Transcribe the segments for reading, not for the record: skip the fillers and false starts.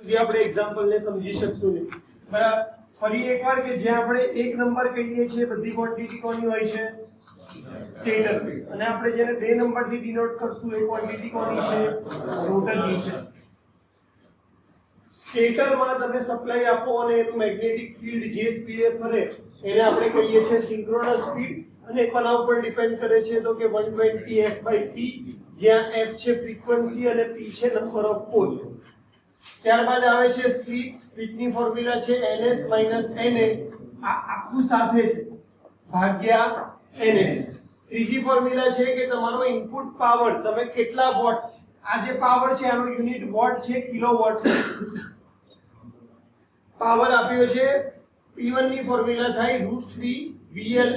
સુધી આપણે એક્ઝામ્પલ ને સમજી શકશું નહીં. બરાબર. ફરી એકવાર કે જે આપણે એક નંબર કહીએ છીએ બધી ક્વોન્ટિટી કોની હોય છે? સ્ટેટર. અને આપણે જેને 2 નંબરથી ડિનોટ કરશું એ ક્વોન્ટિટી કોની છે? રોટરની છે. સ્ટેટરમાં તમે સપ્લાય આપો અને એનું મેગ્નેટિક ફિલ્ડ જે સ્પીડે ફરે એને આપણે કહીએ છીએ સિન્ક્રોનસ સ્પીડ. અને કોના ઉપર ડિપેન્ડ કરે છે તો કે 120 f/t, જ્યાં f છે ફ્રીક્વન્સી અને p છે નંબર ઓફ પોલ. ત્યારબાદ આવે છે સ્લીપ. સ્લીપની ફોર્મ્યુલા છે ns - na, આ આખું સાથે છે, ભાગ્યા ns. ત્રીજી ફોર્મ્યુલા છે કે તમારો ઇનપુટ પાવર, તમે કેટલા વોટ, આ જે પાવર છે આનો યુનિટ વોટ છે, કિલોવોટ. પાવર આપ્યો છે P1 ની ફોર્મ્યુલા થાય √3 VL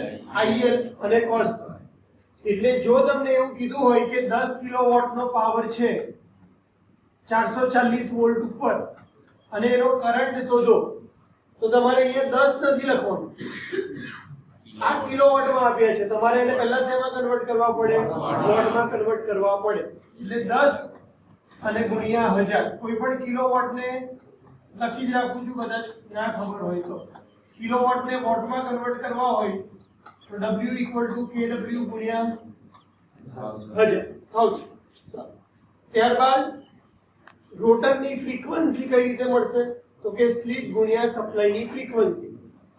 IL અને cos. એટલે જો તમને એવું કીધું હોય કે 10 કિલોવોટ નો પાવર છે 440 વોલ્ટ ઉપર અને એનો કરંટ શોધો, તો તમારે અહીંયા 10 નથી લખવાનું, આ કિલોવોટ માં આપ્યા છે, તમારે એને પહેલા શેમાં કન્વર્ટ કરવા પડે? વોટ માં કન્વર્ટ કરવા પડે. એટલે 10 અને ગુણ્યા 1000. કોઈ પણ કિલોવોટ ને લખી જ રાખું છું, કદાચ ના ખબર હોય તો. કિલોવોટ ને વોટ માં કન્વર્ટ કરવા હોય તો W = kW ગુણ્યા 1000. ત્યારબાદ રોટરની ફ્રીક્વન્સી કઈ રીતે મળશે તો કે સ્લીપ ગુણ્યા સપ્લાયની ફ્રીક્વન્સી.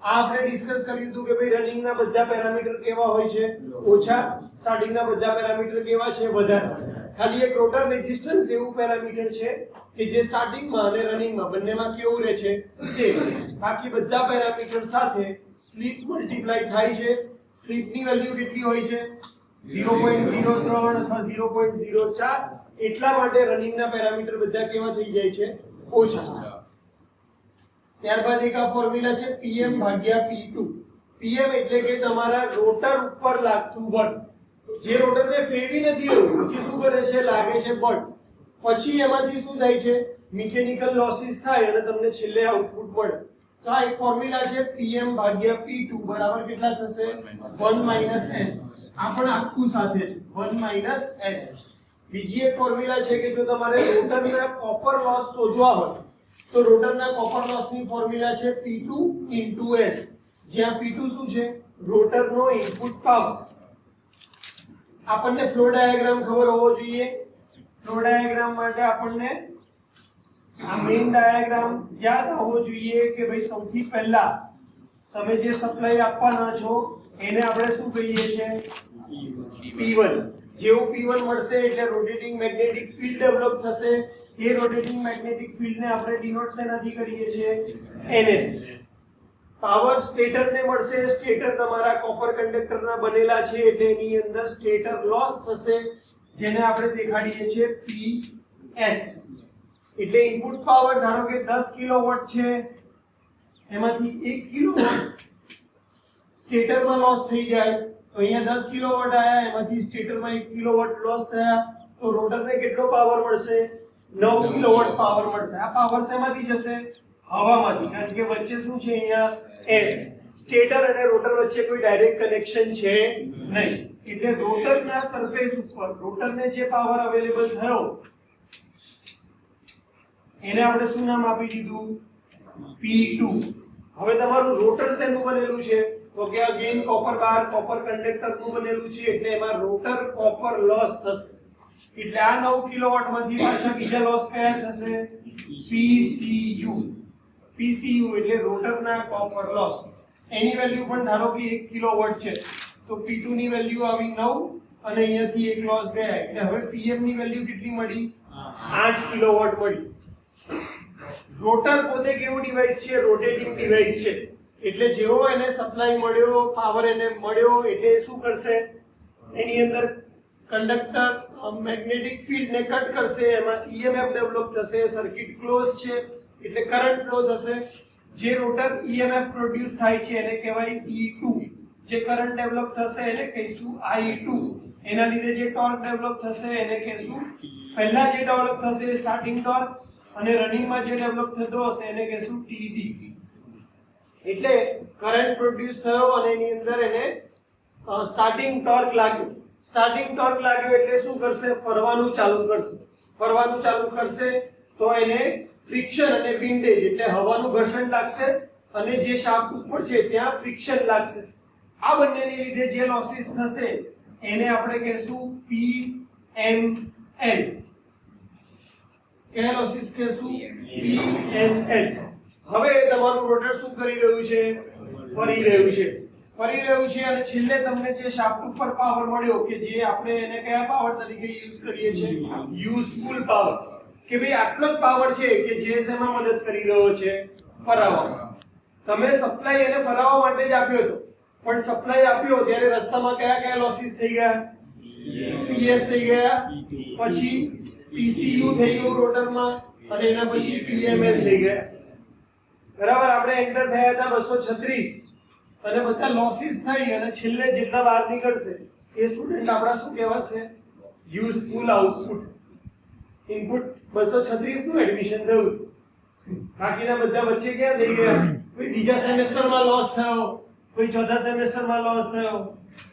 આ આપણે ડિસ્કસ કર્યું હતું કે ભાઈ રનિંગના બધા પેરામીટર કેવા હોય છે? ઓછા. સ્ટાર્ટિંગના બધા પેરામીટર કેવા છે? વધારે. ખાલી એક રોટર રેઝિસ્ટન્સ એવું પેરામીટર છે કે જે સ્ટાર્ટિંગમાં અને રનિંગમાં બંનેમાં કેવું રહે છે? સેમ. બાકી બધા પેરામીટર સાથે સ્લીપ મલ્ટીપ્લાય થાય છે. સ્લીપની વેલ્યુ કેટલી હોય છે? 0.03 અથવા 0.04. એટલા માટે રનિંગના પેરામીટર બધા કેવા થઈ જાય છે? ઓછા. ત્યારબાદ એક આ ફોર્મ્યુલા છે Pm/P2. Pm એટલે કે તમારા રોટર ઉપર લાગતું બળ. જે રોટરને ફેરવી નથી રહ્યું, પછી શું કરે છે? લાગે છે બળ. પછી એમાંથી શું થાય છે? મિકેનિકલ લોસીસ થાય અને તમને છેલ્લે આઉટપુટ મળે. તો આ એક ફોર્મ્યુલા છે Pm/P2 બરાબર કેટલા થશે? 1 - s. આ પણ આખું સાથે છે 1 - s. બીજી એક ફોર્મ્યુલા છે કે જો તમારે રોટરના કોપર લોસ શોધવા હોય તો રોટરના કોપર લોસની ફોર્મ્યુલા છે P2 * s, જ્યાં P2 શું છે? રોટરનો ઇનપુટ પાવર. આપણને ફ્લો ડાયાગ્રામ ખબર હોવો જોઈએ. ફ્લો ડાયાગ્રામ માટે આપણને આ મેઇન ડાયાગ્રામ યાદ હોવો જોઈએ કે ભાઈ સૌથી પહેલા તમે જે સપ્લાય આપવાના છો એને આપણે શું કહીએ છીએ? P1. જેવું P1 મળશે એટલે રોટેટિંગ મેગ્નેટિક ફિલ્ડ ડેવલપ થશે. એ રોટેટિંગ મેગ્નેટિક ફિલ્ડને આપણે ડિનોટ શેનાથી કરીએ છીએ? ns. પાવર સ્ટેટરને મળશે. સ્ટેટર તમારા કોપર કંડક્ટરના બનેલા છે એટલે એની અંદર સ્ટેટર લોસ થશે, જેને આપણે દેખાડીએ છીએ PS. એટલે ઇનપુટ પાવર ધારો કે 10 કિલોવોટ છે, એમાંથી 1 કિલોવોટ સ્ટેટરમાં લોસ થઈ જાય તો અહીંયા 10 કિલોવોટ આયા, એમાંથી સ્ટેટરમાં 1 કિલોવોટ લોસ થયા તો રોટરને કેટલો પાવર મળશે? 9 કિલોવોટ પાવર મળશે. આ પાવર શેમાંથી જશે? હવામાંથી, કારણ કે વચ્ચે શું છે? અહીંયા એર. સ્ટેટર અને રોટર વચ્ચે કોઈ ડાયરેક્ટ કનેક્શન છે નહીં. એટલે રોટરના સરફેસ ઉપર રોટરને જે પાવર અવેલેબલ થયો એને આપણે શું નામ આપી દીધું? P2. હવે તમારું રોટર શેનું બનેલું છે તો કે અગેન કોપર બાર, કોપર કંડક્ટરનું બનેલું છે એટલે એમાં રોટર કોપર લોસ થશે. એટલે આ 9 કિલોવોટ માંથી પાછા બીજા લોસ કયા થશે? PCU. PCU એટલે રોટરના કોપર લોસ. એની વેલ્યુ પણ ધારો કે 1 કિલોવોટ છે તો P2 ની વેલ્યુ આવી 9 અને અહીંયાથી એક લોસ 2. એટલે હવે PM ની વેલ્યુ કેટલી મળી? 8 કિલોવોટ મળી. રોટર પોતે કેવું ડિવાઇસ છે? રોટેટિંગ ડિવાઇસ છે. એટલે જેવો એને સપ્લાય મળ્યો, પાવર એને મળ્યો એટલે શું કરશે? એની અંદર કંડક્ટર મેગ્નેટિક ફિલ્ડ ને કટ કરશે, એમાં EMF ડેવલપ થશે, સર્કિટ ક્લોઝ છે એટલે કરંટ ફ્લો થશે. જે રોટર EMF પ્રોડ્યુસ થાય છે એને કહેવાય E2. જે કરંટ ડેવલપ થશે એને કહીશું I2. એના લીધે જે ટોર્ક ડેવલપ થશે એને કહીશું, પહેલા જે ડેવલપ થશે એ સ્ટાર્ટિંગ ટોર્ક, અને રનિંગમાં જે ડેવલપ થતો હશે એને કહીશું TD. એટલે કરંટ પ્રોડ્યુસ થયો અને એની અંદર એને સ્ટાર્ટિંગ ટોર્ક લાગ્યો. સ્ટાર્ટિંગ ટોર્ક લાગ્યો એટલે શું કરશે? ફરવાનું ચાલુ કરશે. ફરવાનું ચાલુ કરશે તો એને ફ્રિક્શન અને વિન્ડેજ એટલે હવાનું ઘર્ષણ લાગશે અને જે શાફ્ટ ઉપર છે ત્યાં ફ્રિક્શન લાગશે. આ બંનેને લીધે જે લોસીસ થશે એને આપણે કહેશું PML. કયા લોસીસ કહેશું? PML. હવે તમારું રોટર શું કરી રહ્યું છે? ફરી રહ્યું છે. ફરી રહ્યું છે અને છેલ્લે તમને જે શાફ્ટ ઉપર પાવર મળ્યો કે જે આપણે એને કયા પાવર તરીકે યુઝ કરીએ છીએ? Useful power. કે ભાઈ આટલો જ પાવર છે કે જે શેમાં મદદ કરી રહ્યો છે? ફરાવવામાં. તમે સપ્લાય એને ફરાવવા માટે જ આપ્યો હતો, પણ સપ્લાય આપ્યો ત્યારે રસ્તામાં કયા કયા લોસીસ થઈ ગયા? PS થઈ ગયા, પછી PCU થઈ ગયું રોટરમાં અને એના પછી PML થઈ ગયા. બરાબર. આપણે એન્ટર થયા હતા 236 અને બધા લોસીસ થઈ અને છેલ્લે જેટલા બહાર નીકળશે એ સ્ટુડન્ટ આપણા શું કહેવાશે? Useful output. ઇનપુટ 236 નું એડમિશન થયું, બાકીના બધા વચ્ચે ક્યાં થઈ ગયા? કોઈ બીજા સેમેસ્ટરમાં લોસ થયો, કોઈ ચોથા સેમેસ્ટરમાં લોસ થયો,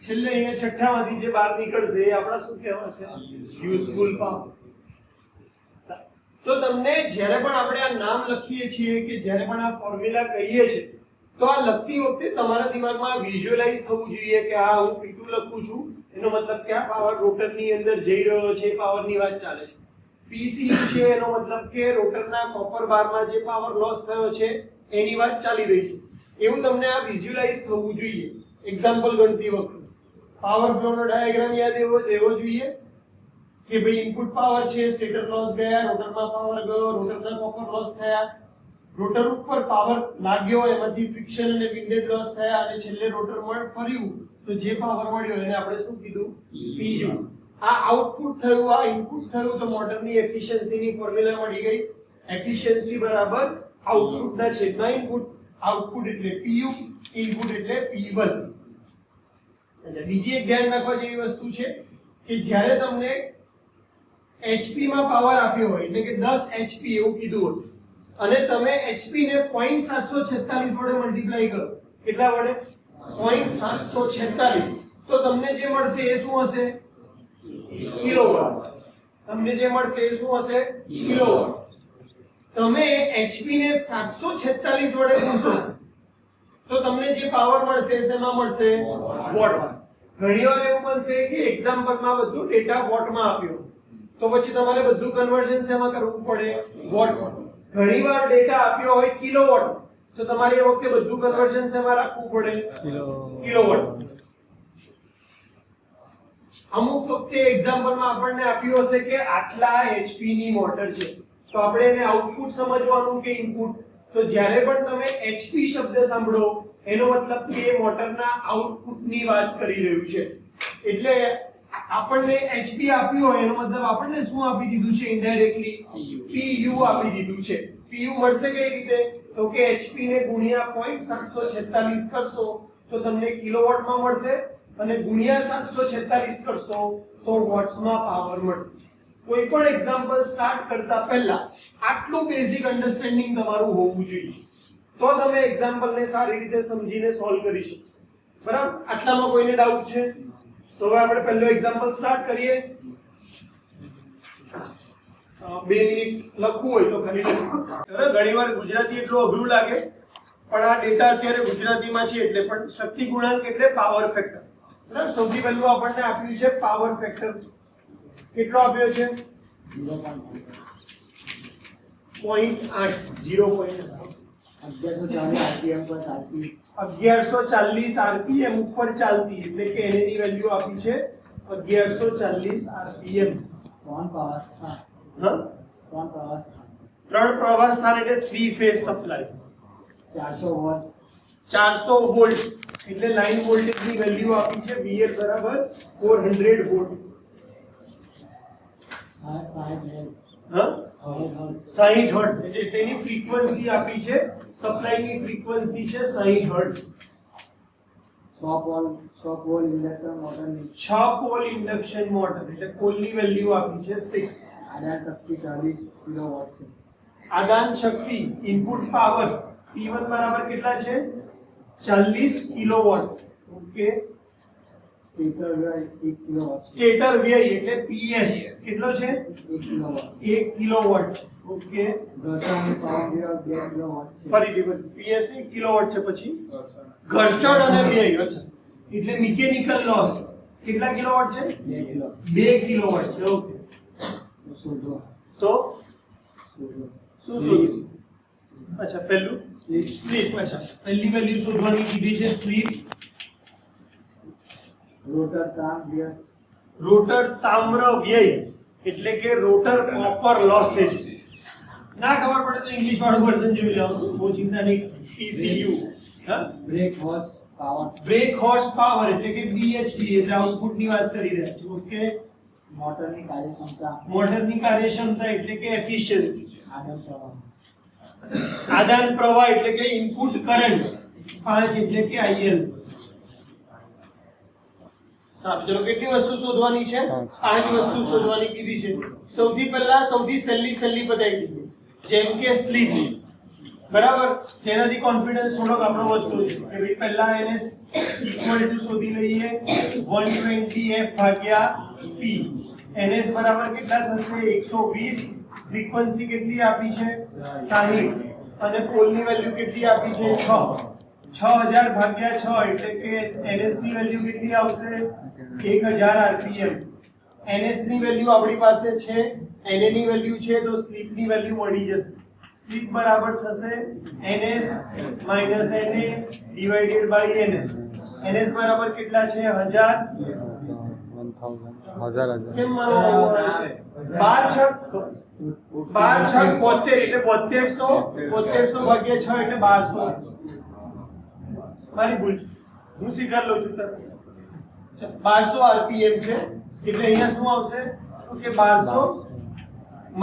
છેલ્લે અહીંયા છઠ્ઠામાંથી જે બહાર નીકળશે એ આપણા શું કહેવાશે? Useful power. તો તમને જ્યારે પણ આપણે આ નામ લખીએ છીએ કે જ્યારે પણ આ ફોર્મ્યુલા કહીએ છીએ તો આ લખતી વખતે તમારા દિમાગમાં વિઝ્યુઅલાઇઝ થવું જોઈએ કે આ હું P2 લખું છું એનો મતલબ કે આ પાવર રોટરની અંદર જઈ રહ્યો છે, પાવરની વાત ચાલે છે. PCU છે એનો મતલબ કે રોટરના કોપર બારમાં જે પાવર લોસ થયો છે એની વાત ચાલી રહી છે. એવું તમને આ વિઝ્યુઅલાઇઝ થવું જોઈએ એક્ઝામ્પલ ગણતી વખતે. પાવર ફ્લોનો ડાયાગ્રામ યાદ રહેવો જોઈએ કે ભાઈ ઇનપુટ પાવર છે, સ્ટેટર લોસ ગયા, રોટરમાં પાવર ગયો, રોટરના કોપર લોસ થયા, રોટર ઉપર પાવર લાગ્યો એમાંથી ફ્રિક્શન અને વિન્ડેજ લોસ થયા અને છેલ્લે રોટર ફર્યું તો જે પાવર મળ્યો એને આપણે શું કીધું? PU. આ આઉટપુટ થયું, આ ઇનપુટ થયું તો મોટરની એફિશિયન્સીની ફોર્મ્યુલા મળી ગઈ. એફિશિયન્સી બરાબર આઉટપુટના છેદમાં ઇનપુટ. આઉટપુટ એટલે PU, ઇનપુટ એટલે P1. બીજી એક ધ્યાન રાખવા જેવી વસ્તુ છે કે જ્યારે તમને HP માં પાવર આપ્યો હોય એટલે કે 10 HP એવું કીધું હોય અને તમે HP ને 0.746 વડે મલ્ટીપ્લાય કરો. કેટલા વડે? 0.746. તો તમને જે મળશે એ શું હશે? કિલોવોટ. તમને જે મળશે એ શું હશે? કિલોવોટ. તમે HP ને 746 વડે ગુણશો તો તમને જે પાવર મળશે શેમાં મળશે? વોટમાં. ઘણીવાર એવું બનશે કે એક્ઝામ્પલમાં બધું ડેટા વોટમાં આપ્યો તો પછી તમારે બધું કન્વર્ઝન શેમાં કરવું પડે? વોટમાં. ઘણીવાર ડેટા આપ્યો હોય કિલોવોટ તો તમારે એ વખતે બધું કન્વર્ઝન શેમાં રાખવું પડે? કિલોવોટ. અમુક વખતે એક્ઝામ્પલમાં આપણને આપ્યું હશે કે આટલા HP ની મોટર છે તો આપણે એને આઉટપુટ સમજવાનું કે ઇનપુટ. તો જ્યારે પણ તમે HP શબ્દ સાંભળો એનો મતલબ કે મોટરના આઉટપુટની વાત કરી રહ્યું છે. એટલે આપણને HP આપ્યું હોય એનો મતલબ આપણને શું આપી દીધું છે? ઇનડાયરેક્ટલી PU આપી દીધું છે. PU મળશે કઈ રીતે? તો કે HP ને ગુણ્યા 0.746 કરશો તો તમને કિલોવોટમાં મળશે અને ગુણ્યા 746 કરશો તો વોટ્સમાં પાવર મળશે. કોઈ પણ એક્ઝામ્પલ સ્ટાર્ટ કરતા પહેલા આટલું બેઝિક અન્ડરસ્ટેન્ડિંગ તમારું હોવું જોઈએ તો તમે એક્ઝામ્પલને સારી રીતે સમજીને સોલ્વ કરી શકો. બરાબર. આટલામાં કોઈને ડાઉટ છે? તો હવે આપણે પહેલો એક્ઝામ્પલ સ્ટાર્ટ કરીએ. 2 મિનિટ લખવું હોય તો ખાલી લખો. ઘણીવાર ગુજરાતી એટલું અઘરું લાગે પણ આ ડેટા અત્યારે ગુજરાતીમાં છે એટલે પણ શક્તિ ગુણાંક એટલે પાવર ફેક્ટર. બરાબર. સૌથી પહેલું આપણને આપ્યું છે પાવર ફેક્ટર. કેટલો આપ્યો છે? 1140 RPM ઉપર ચાલતી એટલે કે એની વેલ્યુ આપી છે 1140 RPM. ત્રણ પ્રવાહ સ્થાન એટલે 3 ફેઝ સપ્લાય. 400 વોલ્ટ એટલે લાઈન વોલ્ટેજની વેલ્યુ આપી છે VL બરાબર 400 વોલ્ટ. 60 હર્ટ્ઝ એટલે તેની ફ્રીક્વન્સી આપી છે. સપ્લાયની ફ્રીક્વન્સી છે 60 હર્ટ્ઝ. 6 પોલ ઇન્ડક્શન મોટર એટલે પોલની વેલ્યુ આપી છે 6. આદાન શક્તિ ઇનપુટ પાવર P1 બરાબર કેટલા છે? 40 કિલોવોટ. ઓકે. સ્ટેટર વ્યય એટલે PS કેટલો છે? 1 કિલોવોટ. ઓકે, ઘર્ષણની પાવર 2 કિલોવોટ છે. ફરીથી પીએસસી કિલોવોટ છે, પછી ઘર્ષણ અને વ્યય. અચ્છા, એટલે મિકેનિકલ લોસ કેટલા કિલોવોટ છે? 2 કિલો. 2 કિલોવોટ છે. ઓકે, શોધો. તો શોધો. શું શોધવું? અચ્છા, પહેલું સ્લીપ. અચ્છા, પહેલી વેલ્યુ શોધવાની કીધી છે સ્લીપ. રોટર તામ વ્યય. રોટર તામ્ર વ્યય એટલે કે રોટર કોપર લોસીસ. ના ખબર પડે તો ઇંગ્લિશ વાળું વર્ઝન જોઈ લેવાનું, બહુ ચિંતા નહીં. PCU, હા, brake horse power. Brake horse power એટલે કે BHP એટલે આઉટપુટ ની વાત કરી રહ્યા છીએ. ઓકે, મોટરની કાર્યક્ષમતા. મોટરની કાર્યક્ષમતા એટલે કે એફિશિયન્સી. આદર્શ પ્રવાહ. આદાન પ્રવાહ એટલે કે ઇનપુટ કરંટ. 5 એટલે કે IL. સાહેબ, ચલો કેટલી વસ્તુ શોધવાની છે? 5 વસ્તુ શોધવાની કીધી છે. સૌથી પહેલા સૌથી સહેલી બતાવી દીધી, જેમ કે સ્લીપ. બરાબર, તેનાથી કોન્ફિડન્સ થોડોક આપણો વધતો છે કે ભાઈ પહેલા એને ઇક્વલ ટુ શોધી લઈએ 120f ભાગ્યા p. ns બરાબર કેટલા થશે? 120. ફ્રીક્વન્સી કેટલી આપી છે? 60. અને પોલની વેલ્યુ કેટલી આપી છે? 6. 6000 ભાગ્યા 6 એટલે કે ns ની વેલ્યુ કેટલી આવશે? 1000 rpm. ns ની વેલ્યુ આપણી પાસે છે, na ની વેલ્યુ છે, તો સ્લીપ ની વેલ્યુ મળી જશે. સ્લીપ બરાબર થશે ns minus na divided by ns. ns બરાબર કેટલા છે? 1000. 1000 કેમ મારો 12 6 72 એટલે 7200 ભાગ્યા 6 એટલે 1200. મારી ભૂલ છે, હું સ્વીકાર લઉં છું. તરત 1200 rpm છે એટલે અહીંયા શું આવશે? તો કે 1200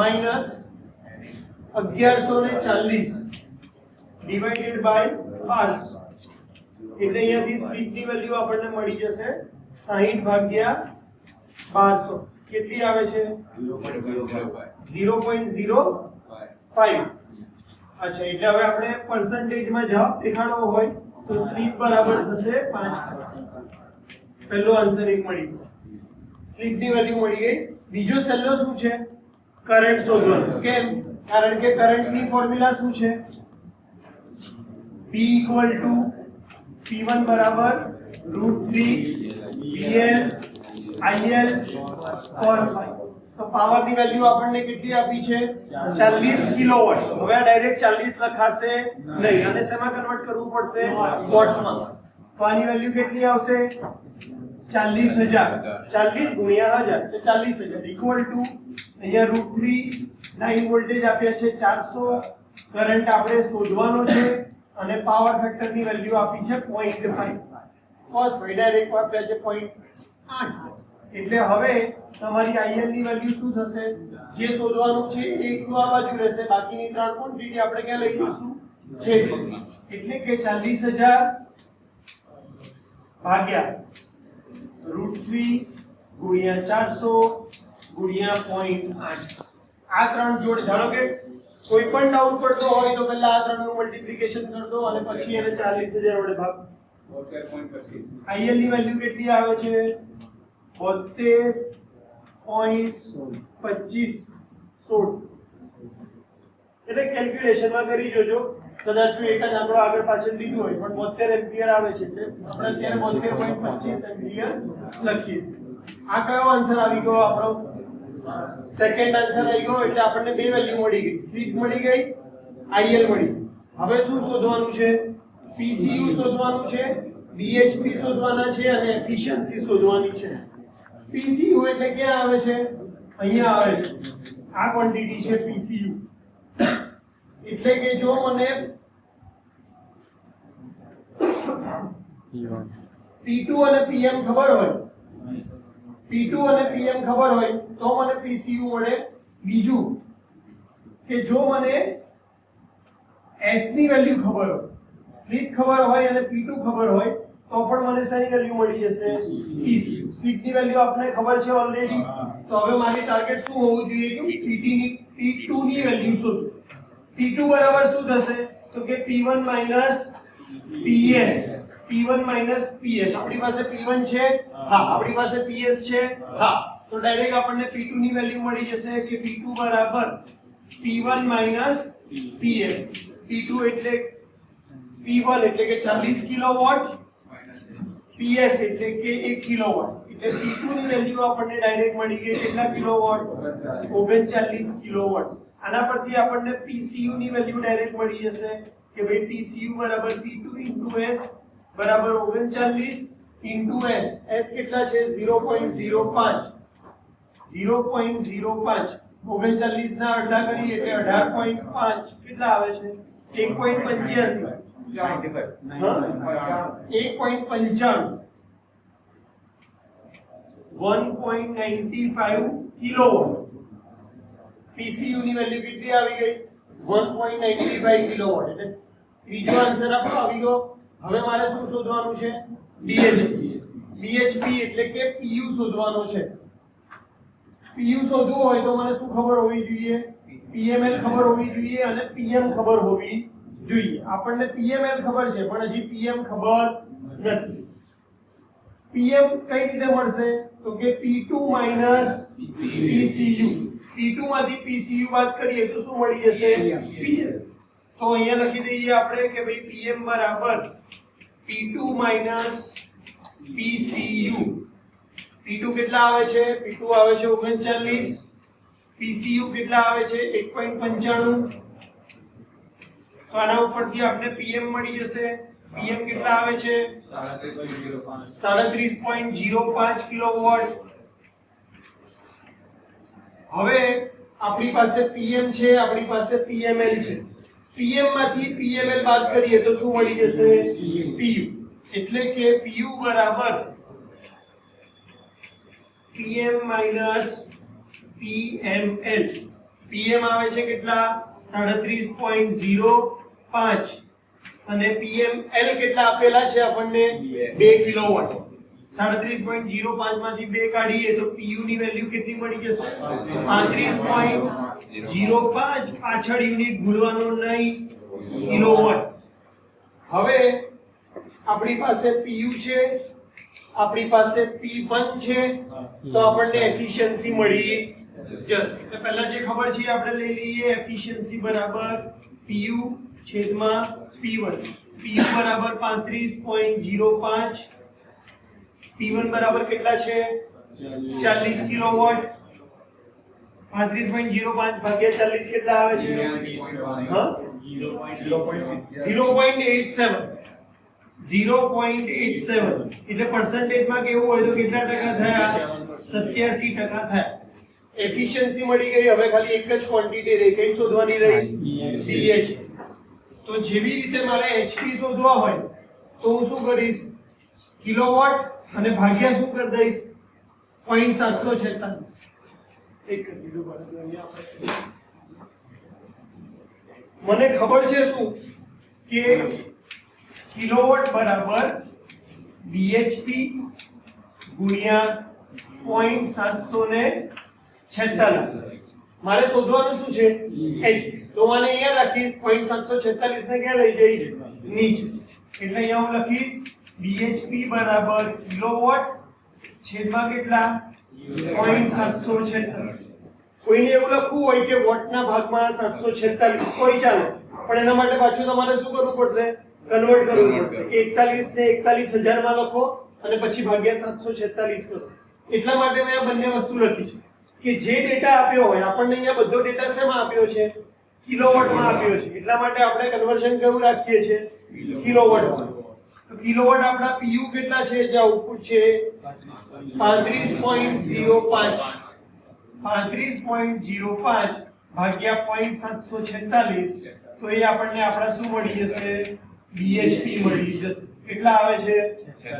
માઈનસ 1140 ડિવાઇડેડ બાય 1200 એટલે અહીંયાથી સ્લીપની વેલ્યુ આપણને મળી જશે 60 ભાગ્યા 1200. કેટલી આવે છે? 0.05. અચ્છા, એટલે હવે આપણે પર્સન્ટેજમાં જવાબ દેખાડવો હોય તો સ્લીપ બરાબર થશે 5%. પહેલો આન્સર એક મળી ગયો, સ્લીપની વેલ્યુ મળી ગઈ. બીજો સહેલો શું છે? કરંટ શોધવાનો. કેમ? કારણ કે કરંટની ફોર્મ્યુલા શું છે? P = P1 બરાબર √3 VL IL cos phi. તો પાવરની વેલ્યુ આપણને કેટલી આપી છે? 40 કિલોવોટ. હવે આ ડાયરેક્ટ 40 લખાશે નહીં, અને શેમાં કન્વર્ટ કરવું પડશે? વોટ્સમાં. તો આની વેલ્યુ કેટલી આવશે? 40000. 40 ગુણ્યા 1000 તો 40000 ઇક્વલ ટુ અહીંયા √3 લાઈન વોલ્ટેજ આપ્યા છે 400. કરંટ આપણે શોધવાનો છે અને પાવર ફેક્ટરની વેલ્યુ આપી છે 0.5. cos phi ડાયરેક્ટ આપ્યા છે 0.8. એટલે હવે તમારી IL ની વેલ્યુ શું થશે? જે શોધવાનું છે એ એકલું આ બાજુ રહેશે, બાકીની 3 ક્વોન્ટિટી આપણે ક્યાં લઈ જઈશું? છે. એટલે કે 40000 ભાગ્યા √3 ગુણ્યા 400 ગુણ્યા 0.8. આ 3 જોડે, ધારો કે કોઈ પણ ડાઉટ પડતો હોય તો પહેલા આ 3 નું મલ્ટીપ્લિકેશન કરી દો અને પછી એને 40000 વડે ભાગ. IL ની વેલ્યુ કેટલી આવે છે? 72.2516. એટલે કેલ્ક્યુલેશનમાં કરી જોજો, કદાચ એક જ આંકડો આગળ પાછળ લીધું હોય, પણ 72 એમ્પિયર આવે છે એટલે આપણે અત્યારે 72.25 એમ્પિયર લખીએ. આ કયો આન્સર આવી ગયો આપણો? સેકન્ડ આન્સર આવી ગયો. એટલે આપણને બે વેલ્યુ મળી ગઈ, સ્લીપ મળી ગઈ, IL મળી ગઈ. હવે શું શોધવાનું છે? PCU શોધવાનું છે, BHP શોધવાના છે અને એફિશિયન્સી શોધવાની છે. PCU એટલે ક્યાં આવે છે? અહીંયા આવે છે. આ ક્વોન્ટિટી છે PCU. એટલે કે જો મને P2 અને PM ખબર હોય, P2 અને PM ખબર હોય તો મને PCU મળે. બીજું કે જો મને S ની વેલ્યુ ખબર હોય, સ્લીપ ખબર હોય અને P2 ખબર હોય તો પણ મને શેની વેલ્યુ મળી જશે? PCU. સ્લીપ ની વેલ્યુ આપણને ખબર છે ઓલરેડી. તો હવે મારી ટાર્ગેટ શું હોવું જોઈએ કે P2 ની વેલ્યુ શોધો. P2 બરાબર શું થશે? તો કે P1 PS. P1 PS. આપણી પાસે P1 છે? હા. આપણી પાસે PS છે? હા. તો ડાયરેક્ટ આપણને P2 ની વેલ્યુ મળી જશે કે P2 બરાબર P1 માઇનસ PS, P2 એટલે P1 એટલે કે 40 કિલોવોટ, PS એટલે કે 1 કિલોવોટ, એટલે P2 ની વેલ્યુ આપણને ડાયરેક્ટ મળી ગઈ કેટલા કિલોવોટ? 39 કિલોવોટ. આના પરથી આપણને PCU ની વેલ્યુ ડાયરેક્ટ મળી જશે કે ભાઈ PCU બરાબર P2 S બરાબર 39 S. S કેટલા છે? 0.05. 0.05 39 ના અડધા કરીએ એટલે 18.5 કેટલા આવે છે? 1.85. 1.95 1.95 કિલોવોટ. PCU ની વેલ્યુ કેટલી આવી ગઈ? 1.95 કિલોવોટ. એટલે ત્રીજો આન્સર આપણો આવી ગયો. હવે મારે શું શોધવાનું છે? BHP. BHP એટલે કે PU શોધવાનો છે. PU શોધવું હોય તો મને શું ખબર હોવી જોઈએ? PML ખબર હોવી જોઈએ અને PM ખબર હોવી જોઈએ. આપણને PML ખબર છે પણ હજી PM ખબર નથી. PM કઈ રીતે મળશે? તો કે P2 માઇનસ PCU. P2 માંથી PCU બાદ કરીએ તો શું મળી જશે? PM. તો અહીંયા લખી દઈએ આપણે કે ભાઈ PM બરાબર P2 માઇનસ PCU. P2 કેટલા આવે છે? P2 આવે છે 39. PCU કેટલા આવે છે? 1.95. તો આના ઉપરથી આપણે PM મળી જશે. PM કેટલા આવે છે? 37.05 કિલોવોટ. હવે આપણી પાસે PM છે, આપણી પાસે PML છે. PM માંથી PML બાદ કરીએ તો શું મળી જશે? PU. એટલે કે PU બરાબર PM માઇનસ PML. PM આવે છે કેટલા? 37.05 અને PML કેટલા આપેલા છે આપણને? 2 કિલોવોટ. 37.05 માંથી 2 કાઢીએ તો PU ની વેલ્યુ કેટલી મળી જશે? 35.05. પાછળ યુનિટ ભૂલવાનો નહીં, કિલોવોટ. હવે આપણી પાસે PU છે, આપણી પાસે P1 છે, તો આપણને એફિશિયન્સી મળી જશે. એટલે પહેલા જે ખબર છે આપણે લઈ લઈએ. એફિશિયન્સી બરાબર PU છેદમાં P1. PU બરાબર 35.05. P1 બરાબર કેટલા છે? 40 કિલોવોટ. 35.05 ભાગ્યા 40 કેટલા આવે છે? 0.87. 0.87 એટલે પર્સન્ટેજમાં કેવું હોય તો કેટલા ટકા થયા? 87% થયા. એફિશિયન્સી મળી ગઈ. હવે ખાલી એક જ ક્વોન્ટિટી રહી. કઈ શોધવાની રહી? BHP. તો જેવી રીતે મારે HP શોધવા હોય તો હું શું કરીશ? કિલોવોટ અને ભાગ્યા શું કરી દઈશ? 0.746. એક કરી દીધું પરંતુ અહીંયા આપણે મને ખબર છે શું કે કિલોવોટ બરાબર BHP ગુણ્યા 0.746. મારે શોધવાનું શું છે? HP. તો મને અહીંયા લખીશ 0.746 ને ક્યાં લઈ જઈશ? નીચે. એટલે અહીંયા હું લખીશ BHP બરાબર કિલોવોટ છેદમાં કેટલા? 0.746. કોઈને એવું લખવું હોય કે વોટના ભાગમાં 746 કોઈ ચાલે, પણ એના માટે પાછું તમારે શું કરવું પડશે? કન્વર્ટ કરવું પડશે કે 41 ને 41,000 માં લખો અને પછી ભાગ્યા 746 કરો. એટલા માટે મેં આ બંને વસ્તુ લખી છે કે જે ડેટા આપ્યો હોય, આપણને અહીંયા બધો ડેટા શેમાં આપ્યો છે? કિલોવોટમાં આપ્યો છે. એટલા માટે આપણે કન્વર્ઝન કેવું રાખીએ છીએ? કિલોવોટમાં. તો કિલોવોટ આપણા PU કેટલા છે? જે આઉટપુટ છે 35.05. 35.05 ભાગ્યા 0.746 તો એ આપણને આપણા શું મળી જશે? BHP મળી જશે. કેટલા આવે છે? 46.98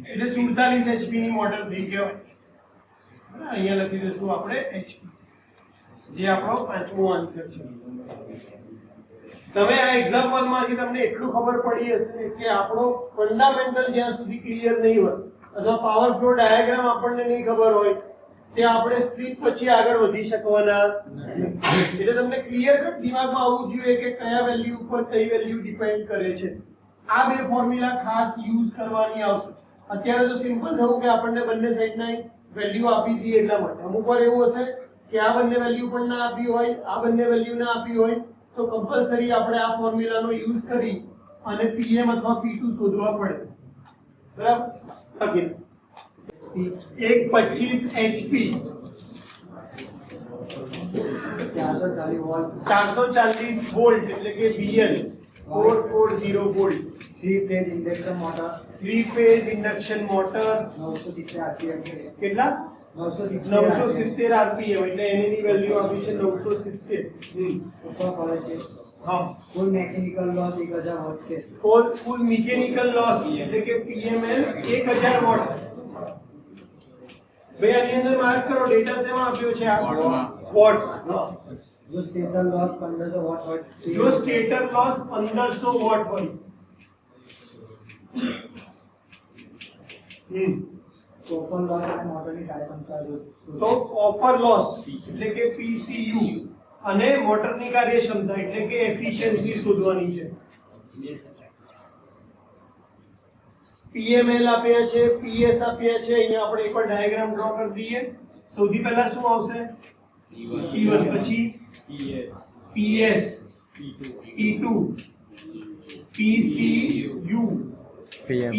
એટલે 47 HP ની મોડેલ થઈ ગયો. અહીંયા લખી દઈશું આપણે HP, જે આપણો પાંચમો આન્સર છે. તમે આ એક્ઝામ્પલ માંથી તમને એટલું ખબર પડી હશે કે આપણો ફંડામેન્ટલ જ્યાં સુધી ક્લિયર નહીં હોય અથવા પાવર ફ્લો ડાયાગ્રામ આપણને નહીં ખબર હોય ત્યાં આપણે સ્લીપ પછી આગળ વધી શકવાના નથી. એટલે તમને ક્લિયર કટ દિમાગમાં આવવું જોઈએ કે કયા વેલ્યુ ઉપર કઈ વેલ્યુ ડિપેન્ડ કરે છે. આ બે ફોર્મ્યુલા ખાસ યુઝ કરવાની આવશે. અત્યારે તો સિમ્પલ થયું કે આપણને બંને સાઈડના વેલ્યુ આપી હતી એટલા માટે. અમુક વાર એવું હશે કે આ બંને વેલ્યુ પણ ના આપી હોય, આ બંને વેલ્યુ ના આપી હોય, તો કમ્પલસરી આપણે આ ફોર્મ્યુલાનો યુઝ કરી અને પીએમ અથવા પી2 શોધવા પડે. બરાબર? ઓકે. 125 HP 440 વોલ્ટ 440 વોલ્ટ એટલે કે VL 440 volt 3 phase induction motor 3 phase induction motor 970 RPM કેટલા 970 આરપીએમ એટલે એની વેલ્યુ આપી છે 970. ઉપર પડે છે. હા, કુલ મેકેનિકલ લોસ 1000 વોટ છે. કુલ મિકેનિકલ લોસ એટલે કે પીએમએલ 1000 વોટ. ભાઈ આની અંદર માર્ક કરો ડેટા શેમાં આપ્યો છે આ વોટ્સ. જો સ્ટેટર લોસ 1500 વોટ હોય જો સ્ટેટર લોસ 1500 વોટ હોય કોપર લોસ અને મોટરની કાર્યક્ષમતા તો કોપર લોસ એટલે કે PCU અને મોટરની કાર્યક્ષમતા એટલે કે એફિશિયન્સી શોધવાની છે. PML આપ્યા છે, PS આપ્યા છે. અહીંયા આપણે એકવાર ડાયાગ્રામ ડ્રો કરી દઈએ. સૌથી પહેલા શું આવશે? P1 પછી PS P2 PCU PM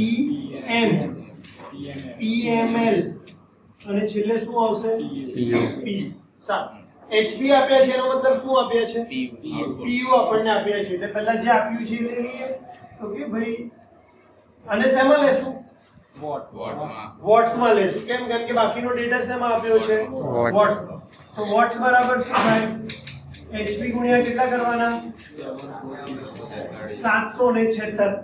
PML અને છેલ્લે શું આવશે? P. સારું. HP આપ્યા છે એનો મતલબ શું આપ્યા છે? PU આપણને આપ્યા છે. એટલે પહેલા જે આપ્યું છે એ લઈ લઈએ. તો કે ભાઈ અને શેમાં લેશું? વોટ્સમાં લેશું. કેમ? કારણ કે બાકીનો ડેટા શેમાં આપ્યો છે? વોટ્સ. તો વોટ્સ બરાબર શું થાય? HP ગુણ્યા કેટલા કરવાના? 746.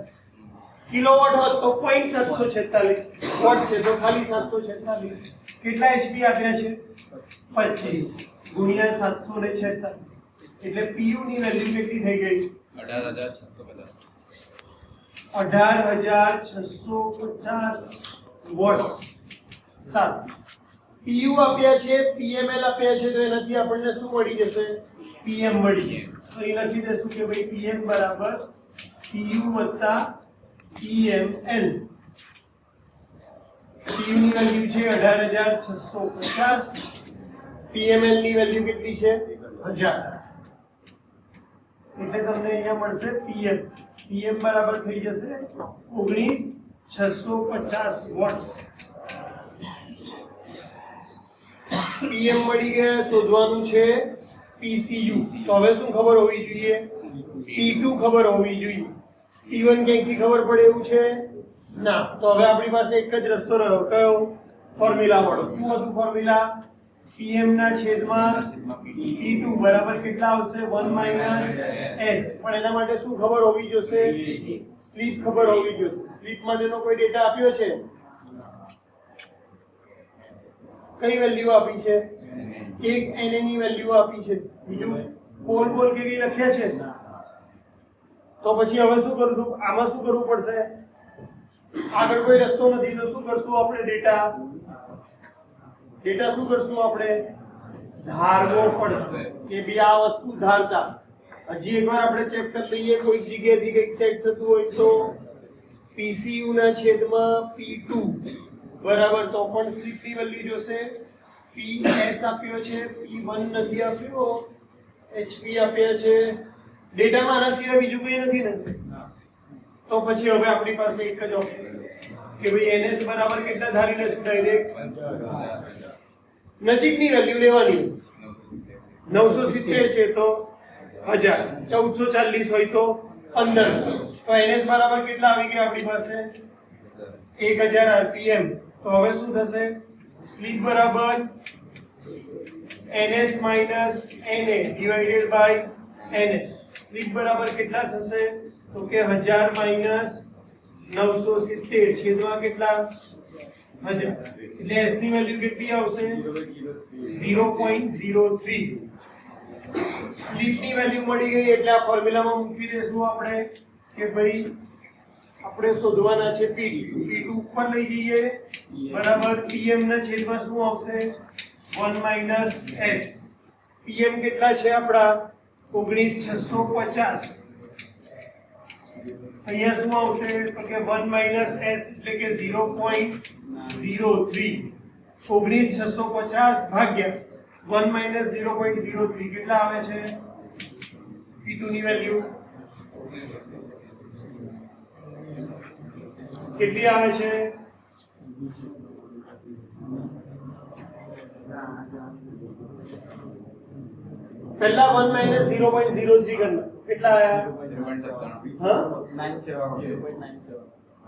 કિલોવોટ હોત તો 0.746 વોટ છે તો ખાલી 746. કેટલા HP આપ્યા છે? 25 ગુણ્યા 746 એટલે PU ની વેલ્યુ કેટલી થઈ ગઈ? 18650 વોટ્સ. સારું. PU આપ્યા છે, PML આપ્યા છે તો એનાથી આપણને શું મળી જશે? PM મળી જશે. તો એ લખી દેશું કે ભાઈ PM બરાબર PU વત્તા PML. PU ની વેલ્યુ છે 18650, PML ની વેલ્યુ કેટલી છે? 1000. એટલે તમને અહીંયા મળશે PM બરાબર થઈ જશે 19650 વોટ્સ. PM મળી ગયા. શોધવાનું છે PCU. તો હવે શું ખબર હોવી જોઈએ? P2 ખબર હોવી જોઈએ. P1 ક્યાંકથી ખબર પડે એવું છે? ના. તો હવે આપણી પાસે એક જ રસ્તો રહ્યો. કયો? ફોર્મ્યુલા વાળો. શું હતું ફોર્મ્યુલા? PM ના છેદમાં P2 બરાબર કેટલા આવશે? 1 - S. પણ એના માટે શું ખબર હોવી જોઈએ? સ્લીપ ખબર હોવી જોઈએ. સ્લીપ માટેનો કોઈ ડેટા આપ્યો છે? કઈ વેલ્યુ આપી છે? એક NA ની વેલ્યુ આપી છે. બીજું પોલ કે કઈ લખ્યા છે? તો પછી હવે શું કરશું? આમાં શું કરવું પડશે? આગળ કોઈ રસ્તો નથી તો શું કરશું આપણે? ડેટા શું કરશું આપણે? ધારવો પડશે કે બી આ વસ્તુ ધારતા. હજી એકવાર આપણે ચેક કરી લઈએ કોઈ જગ્યાએથી કંઈક સેટ થતું હોય તો. PCU ના છેદમાં P2 બરાબર તો પણ સ્લીપની વેલ્યુ જોશે. PS આપ્યો છે, P1 નથી આપ્યો, HP આપ્યા છે. ડેટામાં આના સિવાય બીજું કંઈ નથી ને? તો પછી હવે આપણી પાસે એક જ ઓપ્શન કે ભાઈ NS બરાબર કેટલા ધારી લેશું? ડાયરેક્ટ નજીકની વેલ્યુ લેવાની. 970 છે તો 1000, 1440 હોય તો 1500. તો NS બરાબર કેટલા આવી ગયા આપણી પાસે? 1000 RPM. તો હવે શું થશે? સ્લીપ બરાબર NS - NA divided by NS. Slope બરાબર કેટલા થશે? તો કે 1000 - 970 છેદમાં કેટલા? 1000. એટલે S ની વેલ્યુ કેટલી આવશે? 0.03. સ્લીપ ની વેલ્યુ મળી ગઈ એટલે આ ફોર્મ્યુલામાં મૂકી દેશું આપણે કે ભાઈ આપણે શોધવાના છે P2 ઉપર લઈ જઈએ બરાબર. PM ના છેદમાં શું આવશે? 1 - S. PM કેટલા છે આપણા? 19650. અહીંયા શું આવશે? તો કે 1 - S એટલે કે 0.03. 19,650 ભાગ્યા 1 માઇનસ 0.03 કેટલા આવે છે P2 ની વેલ્યુ કેટલી આવે છે પહેલા 1 માઇનસ 0.03 કરना કેટલા આયા હા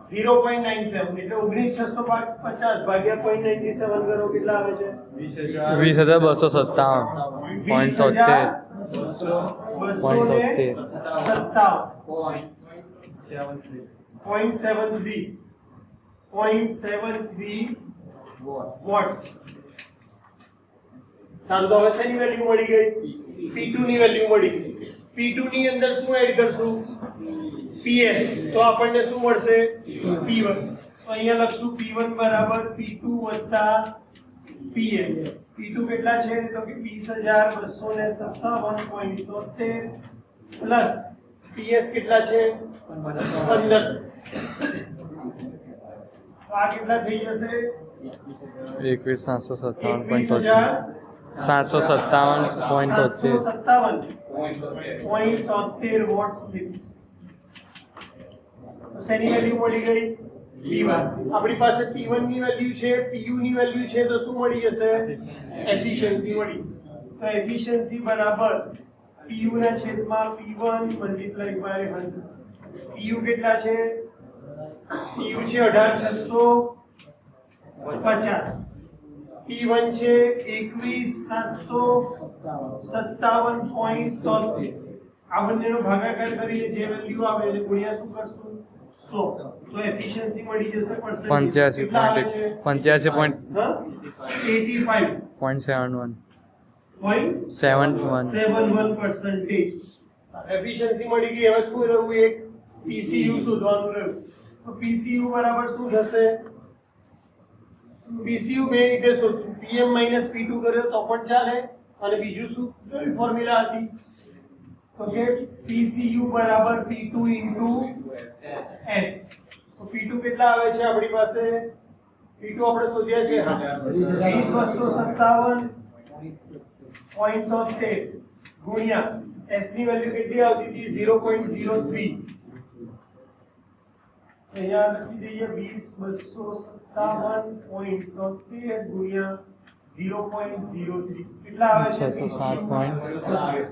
0.97 એટલે 19,650 ભાગ્યા 0.97 કરો કેટલા આવે છે 0.73 વોટ્સ સારું તો હવે શેની વેલ્યુ મળી ગઈ P2 ની વેલ્યુ મળી ગઈ P2 ની અંદર શું એડ કરશું PS તો આપણને શું મળશે P1 તો અહીંયા લખશું P1 બરાબર P2 વત્તા PS P2 કેટલા છે તો કે 20,257.73 પ્લસ PS કેટલા છે 1500 તો આ કેટલા થઈ જશે 757.73 વોટ સ્લીપ તો શેની વેલ્યુ મળી ગઈ P1 આપણી પાસે P1 ની વેલ્યુ છે PU ની વેલ્યુ છે તો શું મળી જશે એફિશિયન્સી મળી તો એફિશિયન્સી બરાબર PU ના છેદમાં P1 મલ્ટીપ્લાય બાય 100 PU કેટલા છે PU છે 18,650 P1 છે 21,757.73 આ બંનેનો ભાગાકાર કરીને જે વેલ્યુ આવે એને ગુણ્યા શું કરશું 100 તો એફિશિયન્સી મળી જશે પર્સન્ટેજ 85.71 એફિશિયન્સી મળી ગઈ હવે શું રહ્યું એક PCU શોધવાનું રહ્યું તો PCU બરાબર શું થશે PCU બે રીતે શોધશું PM માઈનસ P2 કર્યો તો પણ ચાલે અને બીજું શું કઈ ફોર્મ્યુલા હતી તો કે PCU બરાબર P2 into S તો P2 કેટલા આવે છે આપણી પાસે P2 આપણે શોધ્યા છે હા 20,257.73 ગુણ્યા S ની વેલ્યુ કેટલી આવતી હતી 0.03 અહીંયા લખી દઈએ 20,257.73 ગુણ્યા 0.03 કેટલા આવે છે 607.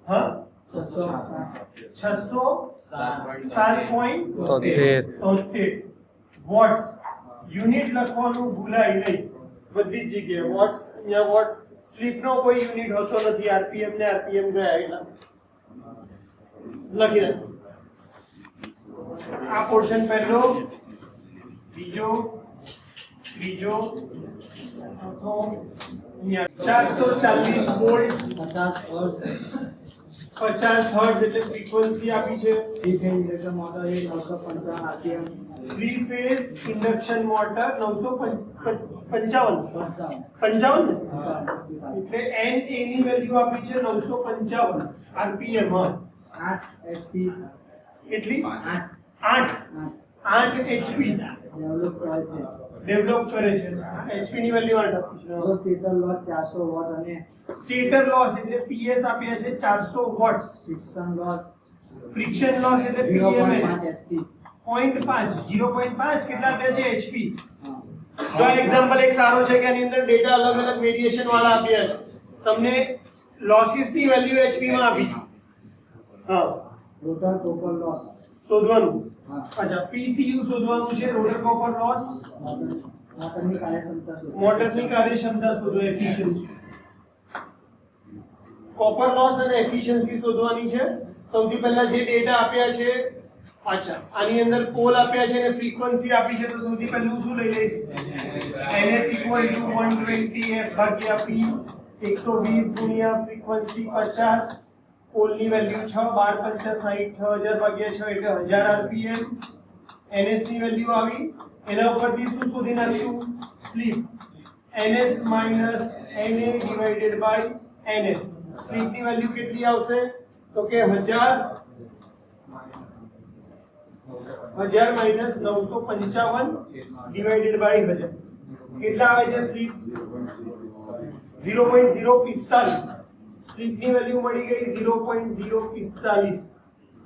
હા 607.73 વોટ્સ યુનિટ લખવાનું ભૂલાય નહીં બધી જ જગ્યાએ વોટ્સ અહીંયા વોટ સ્લીપ નો કોઈ યુનિટ હોતો નથી આરપીએમ ને આરપીએમ ગયા એટલા લખી નાખો આ પોર્શન પહેલો બીજો ત્રીજો ચોથો અહીંયા 440 વોલ્ટ 50 હર્ટ્ઝ એટલે ફ્રીક્વન્સી આપી છે three phase induction motor 3 phase induction motor 955 એટલે NA ની વેલ્યુ આપી છે 955 આરપીએમ હા 8 HP કેટલી 8 HP ડેવલપ કરે છે HP ની વેલ્યુ 8 આપી છે जो स्टेटर लॉस 400 वॉट અને સ્ટેટર લોસ એટલે PS આપ્યા છે 400 વોટ્સ ફ્રિક્શન લોસ એટલે PMA 0.5 HP 0.5 કેટલા આપ્યા છે HP જો આ એક્ઝામ્પલ એક સારો છે કે આની અંદર ડેટા અલગ અલગ વેરિએશન વાળા આપ્યા છે તમને લોસીસ ની વેલ્યુ HP માં આપી હા रोटर कॉपर लॉस શોધવાનું અચ્છા PCU શોધવાનું છે રોટર કોપર લોસ મોટરની કાર્યક્ષમતા મોટરની કાર્યક્ષમતા શોધો એફિશિયન્સી કોપર લોસ અને એફિશિયન્સી શોધવાની છે સૌથી પહેલા જે ડેટા આપ્યા છે અચ્છા આની અંદર પોલ આપ્યા છે અને ફ્રીક્વન્સી આપી છે તો સૌથી પહેલું શું લઈ લઈશ NS 120 f ભાગ્યા P 120 ગુણ્યા ફ્રીક્વન્સી 50 પોલની વેલ્યુ 6 12 50 60 6000 ભાગ્યા 6 એટલે 1000 આરપીએમ NS ની વેલ્યુ આવી એના ઉપરથી શું શોધી નાખશું slip NS minus NA divided by NS slip ની વેલ્યુ કેટલી આવશે તો કે 1000 minus 955 divided by 1000 કેટલા આવે છે સ્લીપ 0.045 સ્લીપની વેલ્યુ મળી ગઈ 0.045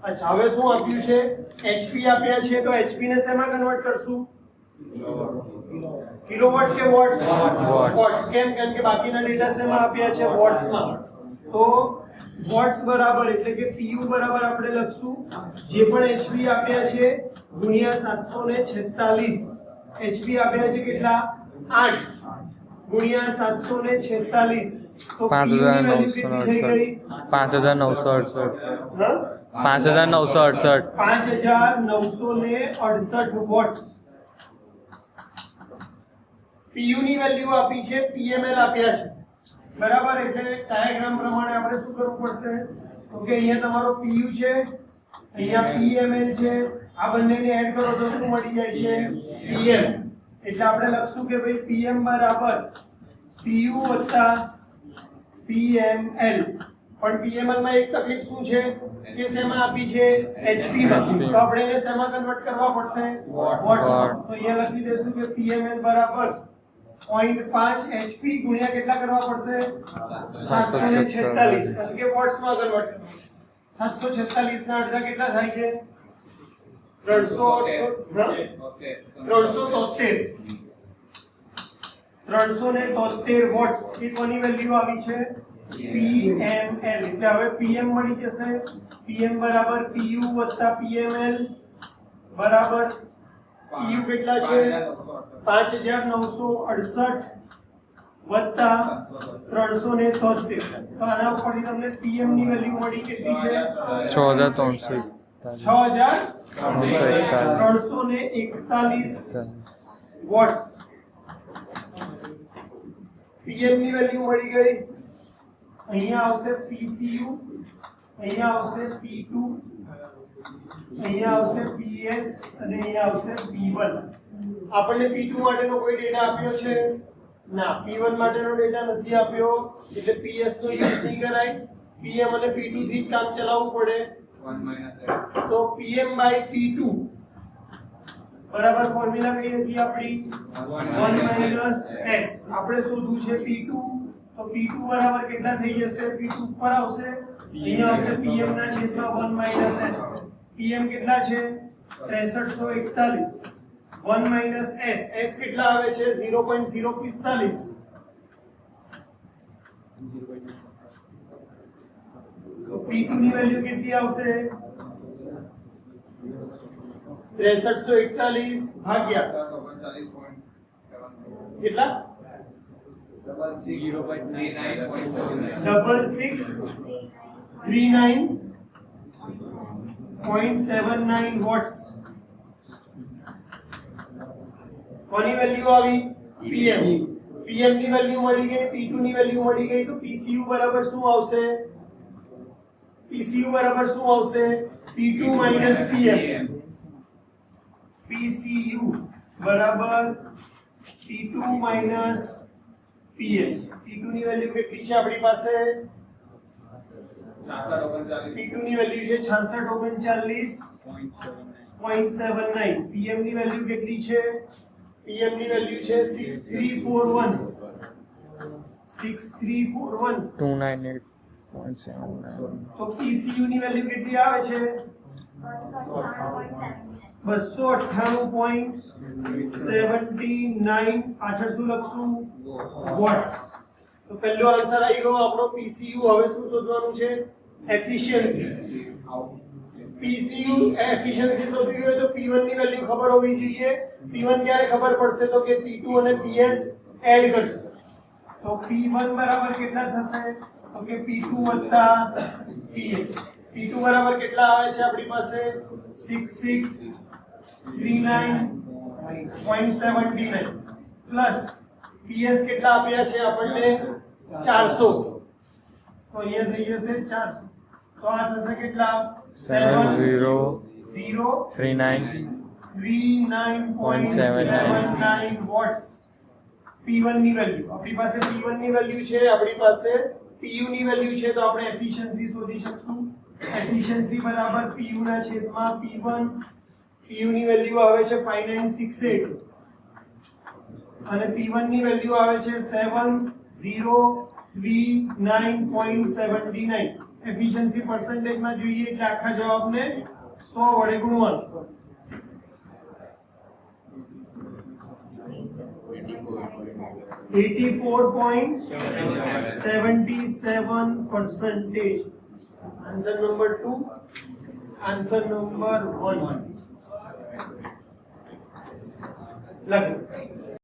અચ્છા હવે શું આપ્યું છે એચપી આપ્યા છે તો એચપી ને શેમાં કન્વર્ટ કરશું કિલોવોટ કે વોટ્સ વોટ્સ કેમ કે બાકીના ડેટા શેમાં આપ્યા છે વોટ્સમાં તો વોટ્સ બરાબર એટલે કે PU બરાબર આપણે લખશું જે પણ એચપી આપ્યા છે ગુણ્યા 746 એચપી આપ્યા છે કેટલા 8 ગુણ્યા 746 તો 5968 5968 વોટ્સ PU ની વેલ્યુ આપી છે PML આપ્યા છે બરાબર એટલે ડાયાગ્રામ પ્રમાણે આપણે શું કરવું પડશે તો કે અહીંયા તમારો PU છે અહીંયા PML છે આ બંનેને એડ કરો તો શું મળી જાય છે PM એટલે આપણે લખશું કે ભાઈ PM બરાબર PU વત્તા PML પણ PML માં એક તકલીફ શું છે કે શેમાં આપી છે HP માં તો આપણે એને શેમાં કન્વર્ટ કરવા પડશે વોટ્સ તો અહીંયા લખી દેશું કે PML બરાબર 0.5 HP ગુણ્યા કેટલા કરવા પડશે 746 એટલે કે વોટ્સ માં કન્વર્ટ કરવું 746 ના અડધા કેટલા થાય છે 373 વોટ્સ એ કોની વેલ્યુ આવી છે PML એટલે હવે PM મળી જશે PM બરાબર PU વત્તા PML બરાબર PU કેટલા છે 5968 વત્તા 373 તો આના ઉપરથી તમને PM ની વેલ્યુ મળી કેટલી છે 6341 વોટ્સ PM ની વેલ્યુ મળી ગઈ અહીંયા આવશે PCU અહીંયા આવશે P2 અહીંયા આવશે PS અને અહીંયા આવશે P1 આપણને P2 માટેનો કોઈ ડેટા આપ્યો છે ના P1 માટેનો ડેટા નથી આપ્યો એટલે PS નો યુઝ નહીં કરાય PM અને P2 થી જ કામ ચલાવવું પડે તો PM by P2 બરાબર ફોર્મ્યુલા કઈ હતી આપણી 1 s આપણે શોધવું છે P2 તો P2 બરાબર કેટલા થઈ જશે P2 ઉપર આવશે અહીંયા આવશે PM ના છેદમાં 1 s PM કેટલા છે 6341 1 s s કેટલા આવે છે 0.045 તો P2 ની વેલ્યુ કેટલી આવશે 6341 ભાગ્યા કેટલા 6639.79 વોટ્સ કોની વેલ્યુ આવી PM ની વેલ્યુ મળી ગઈ P2 ની વેલ્યુ મળી ગઈ તો PCU બરાબર શું આવશે PCU બરાબર શું આવશે P2 PM PCU બરાબર P2 PM P2 ની વેલ્યુ કેટલી છે આપણી પાસે P2 ની વેલ્યુ છે 6639.79 PM ની વેલ્યુ કેટલી છે PM ની વેલ્યુ છે 6341 298.79 તો PCU ની વેલ્યુ કેટલી આવે છે 298.79 પાછળ શું લખશું વોટ્સ તો પહેલો આન્સર આવી ગયો આપણો PCU હવે શું શોધવાનું છે એફિશિયન્સી PCU એફિશિયન્સી શોધવી હોય તો P1 ની વેલ્યુ ખબર હોવી જોઈએ P1 ક્યારે ખબર પડશે તો કે P2 અને PS એડ કરશું તો P1 બરાબર કેટલા થશે તો કે P2 વત્તા PS P2 બરાબર કેટલા આવે છે આપણી પાસે 6639.79 પ્લસ PS કેટલા આપ્યા છે આપણને 400 તો અહીંયા થઈ જશે 400 તો આ થશે કેટલા 7039.79 વોટ્સ P1 ની વેલ્યુ આપણી પાસે P1 ની વેલ્યુ છે આપણી પાસે PU ની વેલ્યુ છે તો આપણે એફિશિયન્સી શોધી શકશું એફિશિયન્સી બરાબર PU ના છેદમાં P1 PU ની વેલ્યુ આવે છે 5968 અને P1 ની વેલ્યુ આવે છે 7039.79. એફિશિયન્સી પર્સન્ટેજમાં જોઈએ એટલે આખા જવાબને 100 વડે ગુણવાનું. 84.77%. Answer number 2. Answer number 1. લખો.